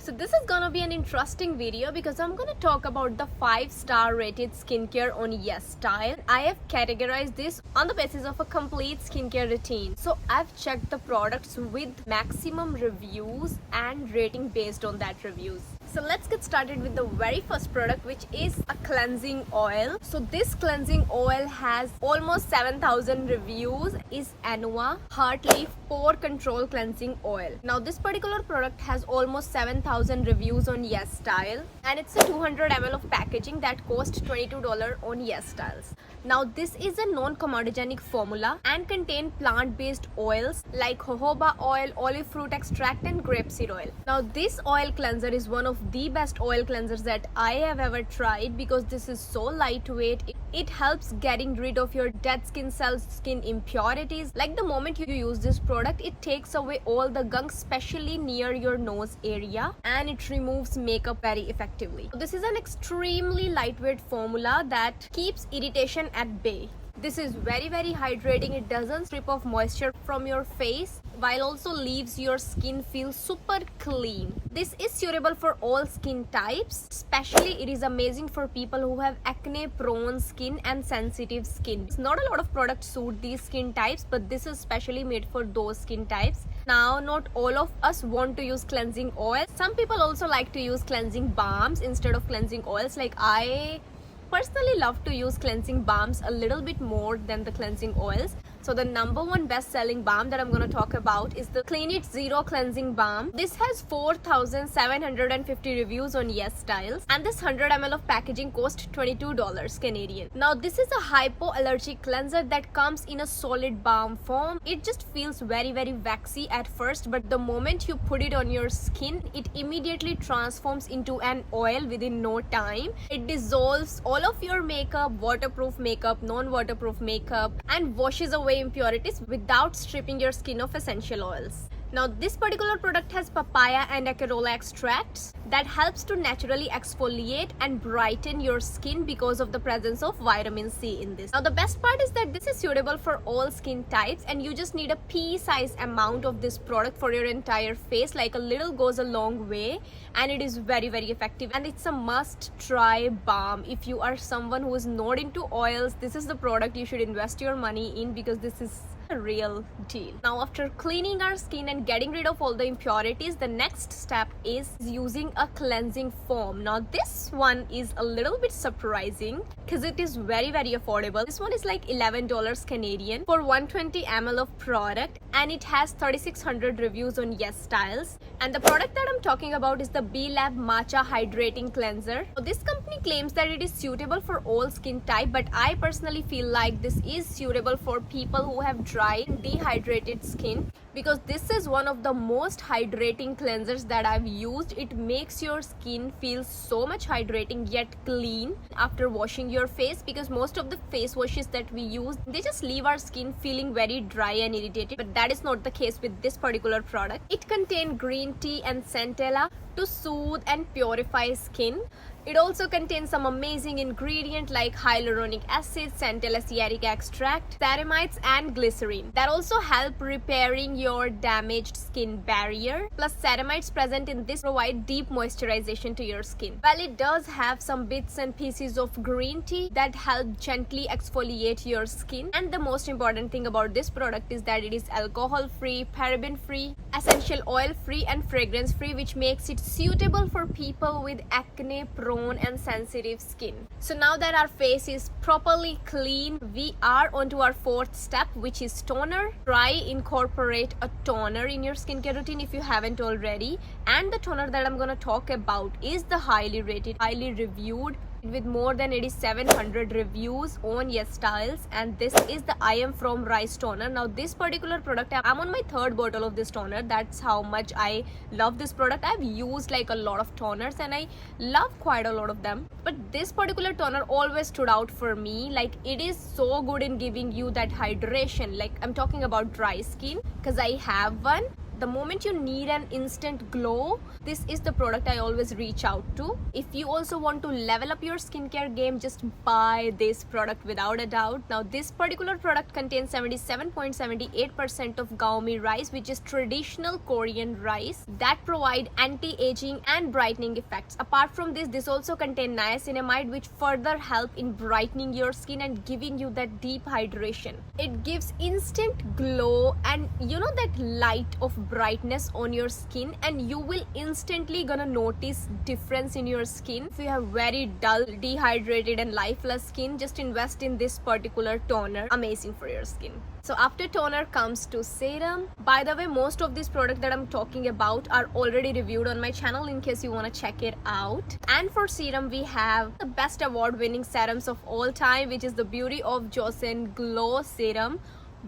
So this is gonna be an interesting video because I'm gonna talk about the 5-star rated skincare on yesstyle. I have categorized this on the basis of a complete skincare routine. So I've checked the products with maximum reviews and rating based on that reviews. So let's get started with the very first product, which is a cleansing oil. So this cleansing oil has almost 7,000 reviews. Is Anua Heart Leaf Pore Control Cleansing Oil. Now this particular product has almost 7,000 reviews on yesstyle, and it's a 200 ml of packaging that costs $22 on yesstyles. Now this is a non-comedogenic formula and contain plant-based oils like jojoba oil, olive fruit extract and grapeseed oil. Now this oil cleanser is one of the best oil cleansers that I have ever tried because this is so lightweight. It helps getting rid of your dead skin cells, skin impurities. Like the moment you use this product, it takes away all the gunk, especially near your nose area, and it removes makeup very effectively. This is an extremely lightweight formula that keeps irritation at bay. This is very hydrating. It doesn't strip off moisture from your face while also leaves your skin feel super clean. This is suitable for all skin types. Especially it is amazing for people who have acne prone skin and sensitive skin. Not a lot of products suit these skin types, but this is specially made for those skin types. Now not all of us want to use cleansing oil. Some people also like to use cleansing balms instead of cleansing oils. Like I personally love to use cleansing balms a little bit more than the cleansing oils. So the number one best selling balm that I'm going to talk about is the Clean It Zero Cleansing Balm. This has 4,750 reviews on yesstyles, and this 100 ml of packaging cost $22 Canadian. Now this is a hypoallergic cleanser that comes in a solid balm form. It just feels very waxy at first, but the moment you put it on your skin, it immediately transforms into an oil within no time. It dissolves all of your makeup, waterproof makeup, non-waterproof makeup, and washes away impurities without stripping your skin of essential oils. Now this particular product has papaya and acerola extracts that helps to naturally exfoliate and brighten your skin because of the presence of vitamin C in this. Now the best part is that this is suitable for all skin types, and you just need a pea-sized amount of this product for your entire face. Like a little goes a long way, and it is very effective, and it's a must-try balm. If you are someone who is not into oils, this is the product you should invest your money in because this is a real deal. Now after cleaning our skin and getting rid of all the impurities, the next step is using a cleansing foam. Now this one is a little bit surprising because it is very affordable. This one is like $11 Canadian for 120 ml of product, and it has 3,600 reviews on yesstyles. And the product that I'm talking about is the B-Lab Matcha Hydrating Cleanser. So this company claims that it is suitable for all skin type, but I personally feel like this is suitable for people who have dry and dehydrated skin, because this is one of the most hydrating cleansers that I've used. It makes your skin feel so much hydrating yet clean after washing your face, because most of the face washes that we use, they just leave our skin feeling very dry and irritated, but that is not the case with this particular product. It contains green tea and centella to soothe and purify skin. It also contains some amazing ingredients like hyaluronic acid, centella stearic extract, ceramides and glycerin that also help repairing your damaged skin barrier. Plus ceramides present in this provide deep moisturization to your skin. While it does have some bits and pieces of green tea that help gently exfoliate your skin. And the most important thing about this product is that it is alcohol free, paraben free, essential oil free and fragrance free, which makes it suitable for people with acne prone and sensitive skin. So now that our face is properly clean, we are onto our fourth step, which is toner. Try incorporate a toner in your skincare routine if you haven't already. And the toner that I'm gonna talk about is the highly rated, highly reviewed, with more than 8,700 reviews on yesstyles, and this is the I Am From Rice toner. Now this particular product, I'm on my third bottle of this toner. That's how much I love this product. I've used like a lot of toners and I love quite a lot of them, but this particular toner always stood out for me. Like it is so good in giving you that hydration. Like I'm talking about dry skin because I have one. the moment you need an instant glow, this is the product I always reach out to. If you also want to level up your skincare game, just buy this product without a doubt. Now this particular product contains 77.78% of gaomi rice, which is traditional Korean rice that provide anti-aging and brightening effects. Apart from this also contains niacinamide, which further help in brightening your skin and giving you that deep hydration. It gives instant glow and you know that light of brightness on your skin, and you will instantly gonna notice difference in your skin. If you have very dull, dehydrated and lifeless skin, just invest in this particular toner. Amazing for your skin. So after toner comes to serum. By the way, most of these products that I'm talking about are already reviewed on my channel in case you want to check it out. And for serum, we have the best award-winning serums of all time, which is the Beauty of Joseon Glow Serum.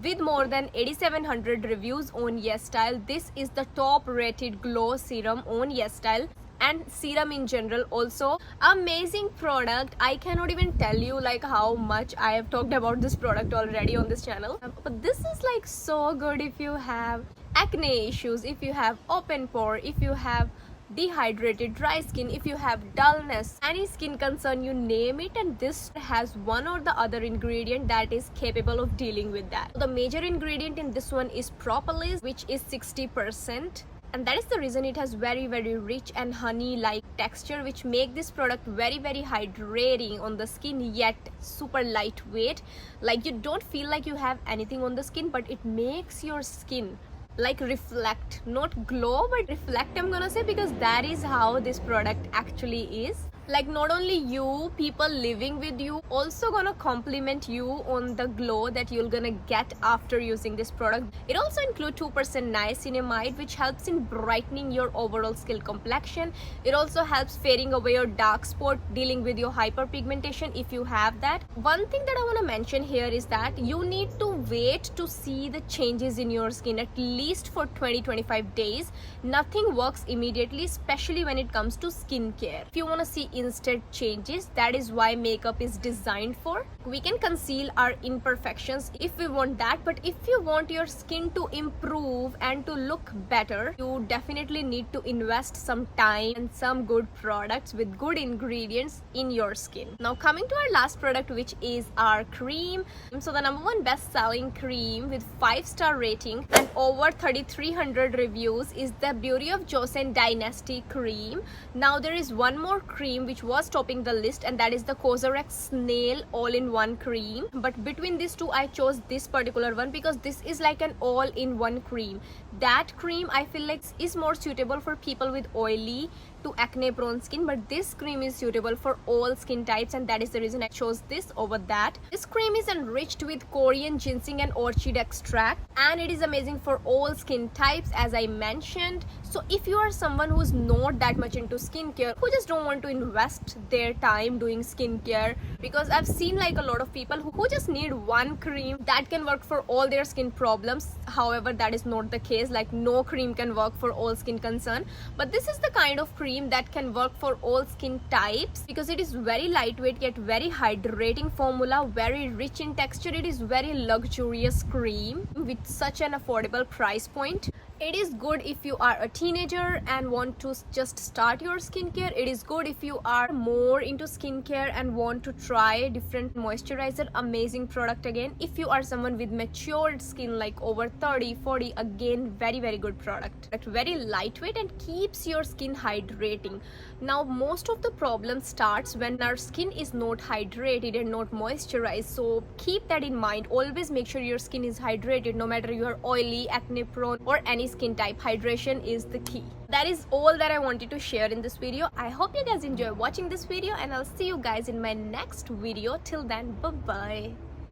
With more than 8700 reviews on yesstyle, this is the top rated glow serum on yesstyle. And serum in general also amazing product. I cannot even tell you like how much I have talked about this product already on this channel, but this is like so good if you have acne issues, if you have open pore, if you have dehydrated dry skin, if you have dullness, any skin concern, you name it, and this has one or the other ingredient that is capable of dealing with that. The major ingredient in this one is propolis, which is 60%. And that is the reason it has very rich and honey like texture, which make this product very hydrating on the skin, yet super lightweight. Like you don't feel like you have anything on the skin, but it makes your skin like reflect, not glow but reflect, I'm gonna say, because that is how this product actually is. Like not only you, people living with you also gonna compliment you on the glow that you're gonna get after using this product. It also includes 2% niacinamide, which helps in brightening your overall skin complexion. It also helps fading away your dark spot, dealing with your hyperpigmentation if you have that. One thing that I want to mention here is that you need to wait to see the changes in your skin at least for 20-25 days. Nothing works immediately, especially when it comes to skincare. If you want to see instant changes, that is why makeup is designed for. We can conceal our imperfections if we want that, but if you want your skin to improve and to look better, you definitely need to invest some time and some good products with good ingredients in your skin. Now coming to our last product, which is our cream. So the #1 best selling cream with 5-star rating and over 3300 reviews is the Beauty of Joseon Dynasty cream. Now there is one more cream which was topping the list, and that is the Cosrx Snail all-in-one cream. But between these two, I chose this particular one because this is like an all-in-one cream. That cream I feel like is more suitable for people with oily to acne prone skin, but this cream is suitable for all skin types, and that is the reason I chose this over that. This cream is enriched with Korean ginseng and orchid extract, and it is amazing for all skin types as I mentioned. So if you are someone who's not that much into skincare, who just don't want to invest their time doing skincare, because I've seen like a lot of people who just need one cream that can work for all their skin problems. However, that is not the case. Like no cream can work for all skin concern, but this is the kind of cream that can work for all skin types because it is very lightweight yet very hydrating formula, very rich in texture. It is very luxurious cream with such an affordable price point. It is good if you are a teenager and want to just start your skincare. It is good if you are more into skincare and want to try different moisturizer. Amazing product again. If you are someone with matured skin like over 30-40, again very good product. Very lightweight and keeps your skin hydrating. Now most of the problem starts when our skin is not hydrated and not moisturized, so keep that in mind. Always make sure your skin is hydrated, no matter you are oily, acne prone or any skin type. Hydration is the key. That is all that I wanted to share in this video. I hope you guys enjoy watching this video, and I'll see you guys in my next video. Till then, bye bye.